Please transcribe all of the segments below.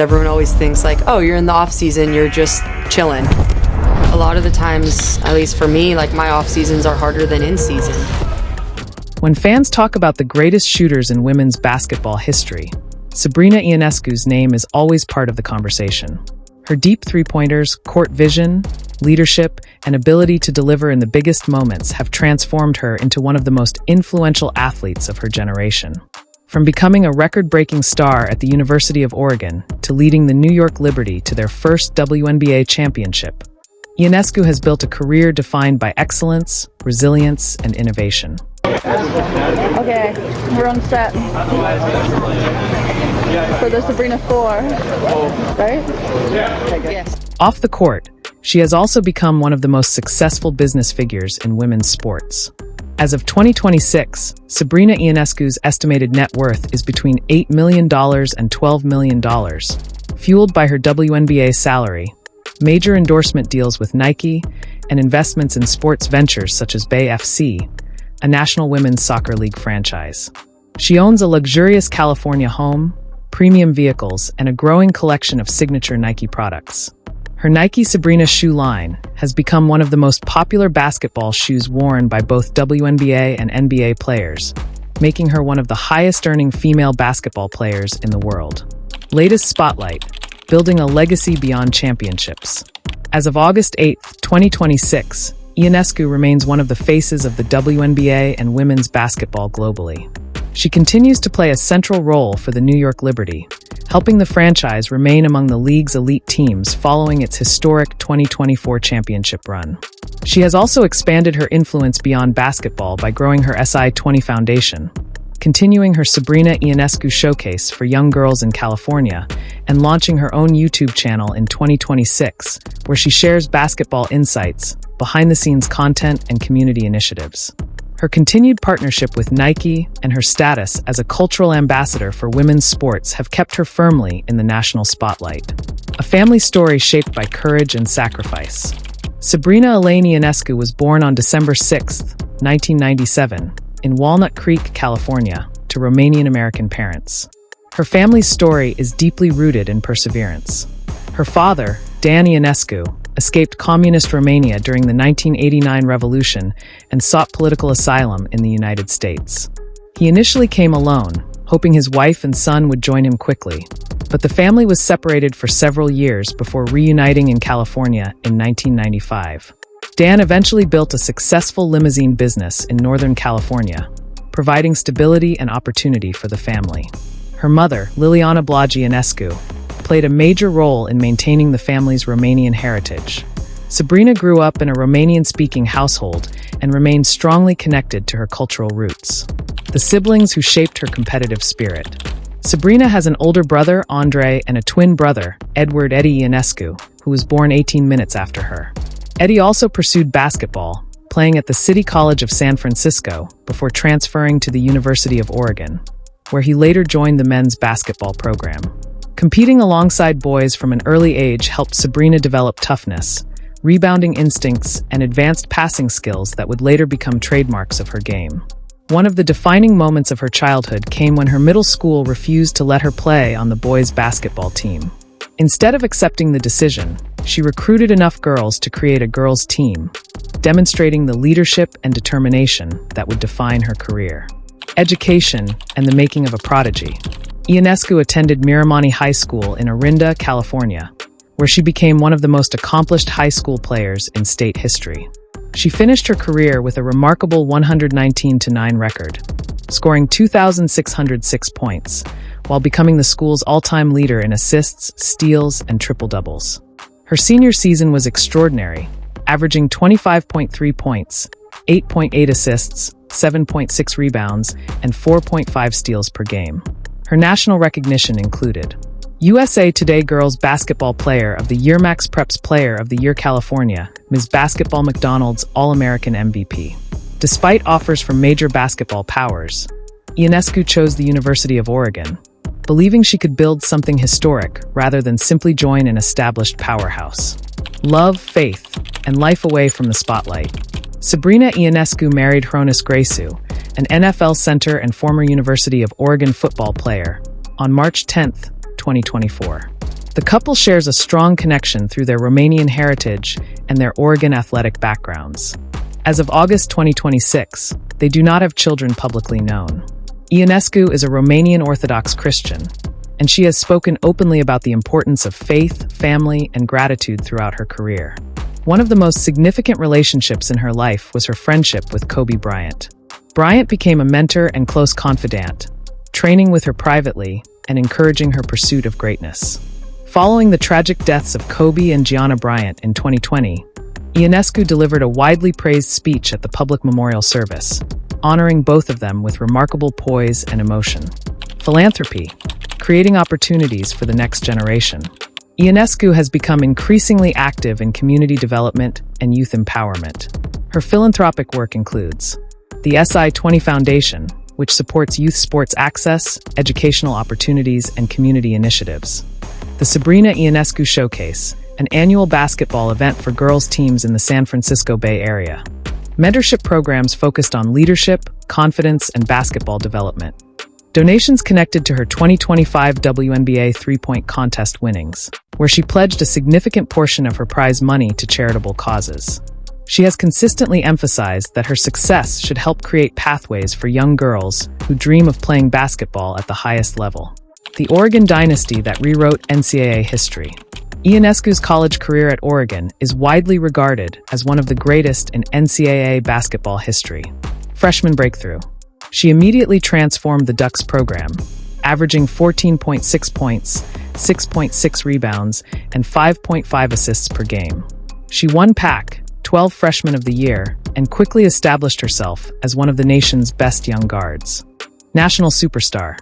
Everyone always thinks like, oh, you're in the off season, you're just chilling. A lot of the times, at least for me, like my off seasons are harder than in season. When fans talk about the greatest shooters in women's basketball history, Sabrina Ionescu's name is always part of the conversation. Her deep three-pointers, court vision, leadership, and ability to deliver in the biggest moments have transformed her into one of the most influential athletes of her generation. From becoming a record-breaking star at the University of Oregon to leading the New York Liberty to their first WNBA championship, Ionescu has built a career defined by excellence, resilience, and innovation. Okay, we're on set for the Sabrina 4, right? Okay, yes. Off the court, she has also become one of the most successful business figures in women's sports. As of 2026, Sabrina Ionescu's estimated net worth is between $8 million and $12 million, fueled by her WNBA salary, major endorsement deals with Nike, and investments in sports ventures such as Bay FC, a National Women's Soccer League franchise. She owns a luxurious California home, premium vehicles, and a growing collection of signature Nike products. Her Nike Sabrina shoe line has become one of the most popular basketball shoes worn by both WNBA and NBA players, making her one of the highest-earning female basketball players in the world. Latest spotlight: building a legacy beyond championships. As of August 8, 2026, Ionescu remains one of the faces of the WNBA and women's basketball globally. She continues to play a central role for the New York Liberty, helping the franchise remain among the league's elite teams following its historic 2024 championship run. She has also expanded her influence beyond basketball by growing her SI-20 Foundation, continuing her Sabrina Ionescu Showcase for young girls in California, and launching her own YouTube channel in 2026, where she shares basketball insights, behind-the-scenes content, and community initiatives. Her continued partnership with Nike and her status as a cultural ambassador for women's sports have kept her firmly in the national spotlight. A family story shaped by courage and sacrifice. Sabrina Elaine Ionescu was born on December 6, 1997, in Walnut Creek, California, to Romanian-American parents. Her family's story is deeply rooted in perseverance. Her father, Dan Ionescu, escaped communist Romania during the 1989 revolution and sought political asylum in the United States. He initially came alone, hoping his wife and son would join him quickly, but the family was separated for several years before reuniting in California in 1995. Dan eventually built a successful limousine business in Northern California, providing stability and opportunity for the family. Her mother, Liliana Blagi Ionescu, played a major role in maintaining the family's Romanian heritage. Sabrina grew up in a Romanian-speaking household and remained strongly connected to her cultural roots. The siblings who shaped her competitive spirit. Sabrina has an older brother, Andre, and a twin brother, Edward Eddie Ionescu, who was born 18 minutes after her. Eddie also pursued basketball, playing at the City College of San Francisco before transferring to the University of Oregon, where he later joined the men's basketball program. Competing alongside boys from an early age helped Sabrina develop toughness, rebounding instincts, and advanced passing skills that would later become trademarks of her game. One of the defining moments of her childhood came when her middle school refused to let her play on the boys' basketball team. Instead of accepting the decision, she recruited enough girls to create a girls' team, demonstrating the leadership and determination that would define her career. Education and the making of a prodigy. Ionescu attended Miramani High School in Orinda, California, where she became one of the most accomplished high school players in state history. She finished her career with a remarkable 119-9 record, scoring 2,606 points, while becoming the school's all-time leader in assists, steals, and triple-doubles. Her senior season was extraordinary, averaging 25.3 points, 8.8 assists, 7.6 rebounds, and 4.5 steals per game. Her national recognition included USA Today Girls Basketball Player of the Year, Max Preps Player of the Year California, Ms. Basketball McDonald's All-American MVP. Despite offers from major basketball powers, Ionescu chose the University of Oregon, believing she could build something historic rather than simply join an established powerhouse. Love, faith, and life away from the spotlight. Sabrina Ionescu married Hronis Grasu, an NFL center and former University of Oregon football player, on March 10, 2024. The couple shares a strong connection through their Romanian heritage and their Oregon athletic backgrounds. As of August 2026, they do not have children publicly known. Ionescu is a Romanian Orthodox Christian, and she has spoken openly about the importance of faith, family, and gratitude throughout her career. One of the most significant relationships in her life was her friendship with Kobe Bryant. Bryant became a mentor and close confidant, training with her privately and encouraging her pursuit of greatness. Following the tragic deaths of Kobe and Gianna Bryant in 2020, Ionescu delivered a widely praised speech at the public memorial service, honoring both of them with remarkable poise and emotion. Philanthropy, creating opportunities for the next generation. Ionescu has become increasingly active in community development and youth empowerment. Her philanthropic work includes the SI20 Foundation, which supports youth sports access, educational opportunities, and community initiatives. The Sabrina Ionescu Showcase, an annual basketball event for girls' teams in the San Francisco Bay Area. Mentorship programs focused on leadership, confidence, and basketball development. Donations connected to her 2025 WNBA three-point contest winnings, where she pledged a significant portion of her prize money to charitable causes. She has consistently emphasized that her success should help create pathways for young girls who dream of playing basketball at the highest level. The Oregon dynasty that rewrote NCAA history. Ionescu's college career at Oregon is widely regarded as one of the greatest in NCAA basketball history. Freshman breakthrough. She immediately transformed the Ducks program, averaging 14.6 points, 6.6 rebounds, and 5.5 assists per game. She won PAC 12 Freshman of the Year and quickly established herself as one of the nation's best young guards. National superstar.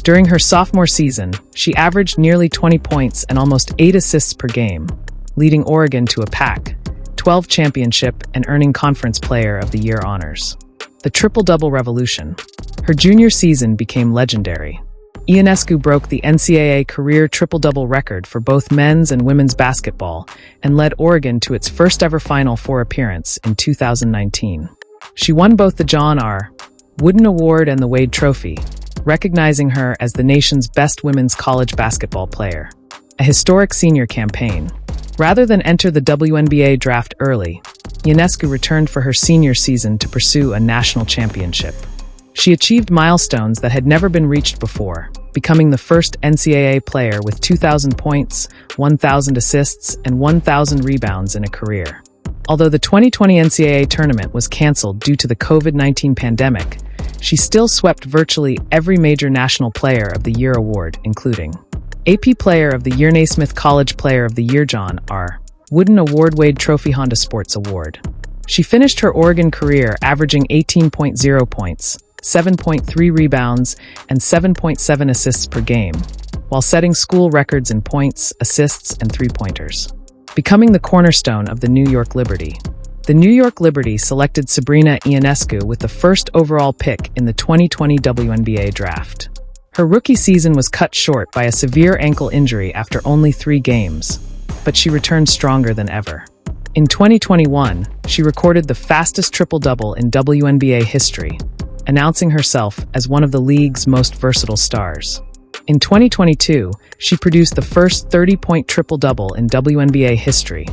During her sophomore season, she averaged nearly 20 points and almost 8 assists per game, leading Oregon to a PAC 12 championship and earning Conference Player of the Year honors. The triple-double revolution. Her junior season became legendary. Ionescu broke the NCAA career triple-double record for both men's and women's basketball and led Oregon to its first-ever Final Four appearance in 2019. She won both the John R. Wooden Award and the Wade Trophy, recognizing her as the nation's best women's college basketball player. A historic senior campaign. Rather than enter the WNBA draft early, Ionescu returned for her senior season to pursue a national championship. She achieved milestones that had never been reached before, becoming the first NCAA player with 2,000 points, 1,000 assists, and 1,000 rebounds in a career. Although the 2020 NCAA tournament was canceled due to the COVID-19 pandemic, she still swept virtually every major National Player of the Year award, including AP Player of the Year, Naismith College Player of the Year, John R. Wooden Award, Wade Trophy, Honda Sports Award. She finished her Oregon career averaging 18.0 points, 7.3 rebounds, and 7.7 assists per game, while setting school records in points, assists, and three-pointers. Becoming the cornerstone of the New York Liberty. The New York Liberty selected Sabrina Ionescu with the first overall pick in the 2020 WNBA draft. Her rookie season was cut short by a severe ankle injury after only 3 games, but she returned stronger than ever. In 2021, she recorded the fastest triple-double in WNBA history, announcing herself as one of the league's most versatile stars. In 2022, she produced the first 30-point triple-double in WNBA history,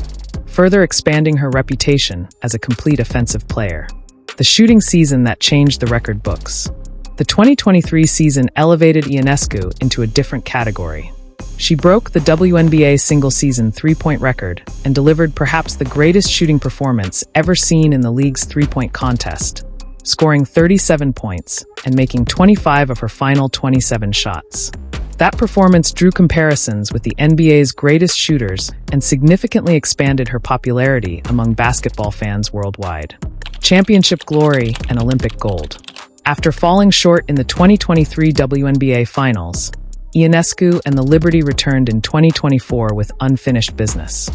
further expanding her reputation as a complete offensive player. The shooting season that changed the record books. The 2023 season elevated Ionescu into a different category. She broke the WNBA single-season three-point record and delivered perhaps the greatest shooting performance ever seen in the league's three-point contest, scoring 37 points and making 25 of her final 27 shots. That performance drew comparisons with the NBA's greatest shooters and significantly expanded her popularity among basketball fans worldwide. Championship glory and Olympic gold. After falling short in the 2023 WNBA Finals, Ionescu and the Liberty returned in 2024 with unfinished business.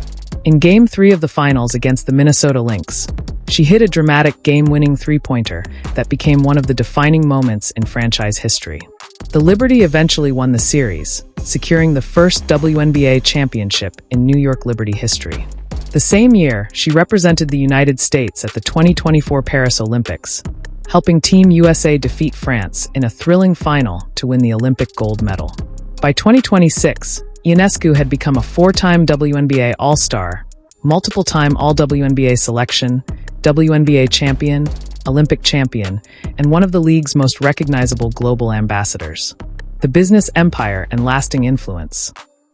In Game 3 of the Finals against the Minnesota Lynx, she hit a dramatic game-winning three-pointer that became one of the defining moments in franchise history. The Liberty eventually won the series, securing the first WNBA championship in New York Liberty history. The same year, she represented the United States at the 2024 Paris Olympics, helping Team USA defeat France in a thrilling final to win the Olympic gold medal. By 2026, Ionescu had become a four-time WNBA All-Star, multiple-time All-WNBA selection, WNBA champion, Olympic champion, and one of the league's most recognizable global ambassadors. The business empire and lasting influence.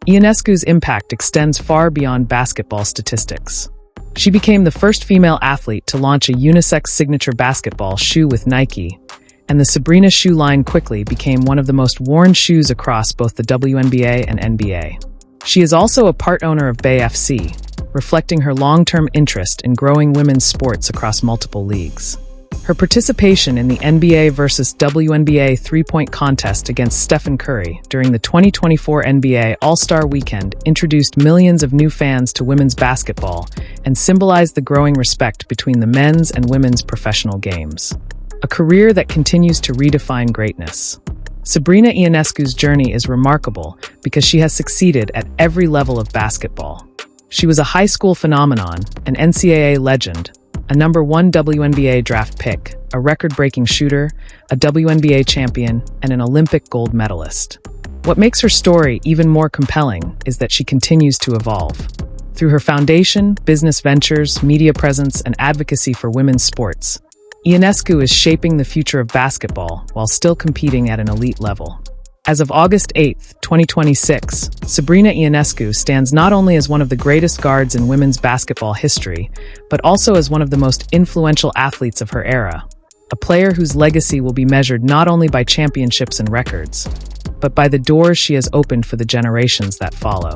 Ionescu's impact extends far beyond basketball statistics. She became the first female athlete to launch a unisex signature basketball shoe with Nike, and the Sabrina shoe line quickly became one of the most worn shoes across both the WNBA and NBA. She is also a part owner of Bay FC, reflecting her long-term interest in growing women's sports across multiple leagues. Her participation in the NBA versus WNBA three-point contest against Stephen Curry during the 2024 NBA All-Star Weekend introduced millions of new fans to women's basketball and symbolized the growing respect between the men's and women's professional games. A career that continues to redefine greatness. Sabrina Ionescu's journey is remarkable because she has succeeded at every level of basketball. She was a high school phenomenon, an NCAA legend, a number 1 WNBA draft pick, a record-breaking shooter, a WNBA champion, and an Olympic gold medalist. What makes her story even more compelling is that she continues to evolve. Through her foundation, business ventures, media presence, and advocacy for women's sports, Ionescu is shaping the future of basketball while still competing at an elite level. As of August 8, 2026, Sabrina Ionescu stands not only as one of the greatest guards in women's basketball history, but also as one of the most influential athletes of her era, a player whose legacy will be measured not only by championships and records, but by the doors she has opened for the generations that follow.